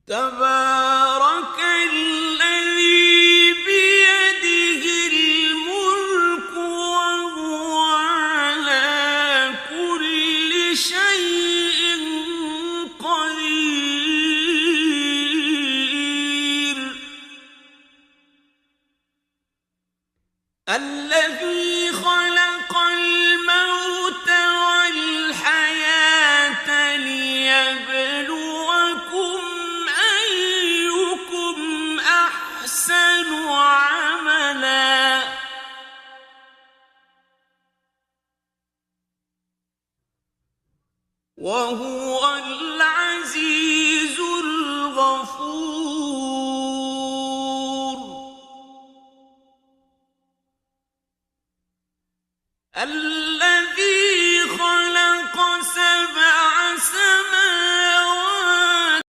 تبارك الذي بيده الملك وهو على كل شيء قدير الذي خلق الموت والحياة ليبلوكم أيكم أحسن عملا وهو العزيز الغفور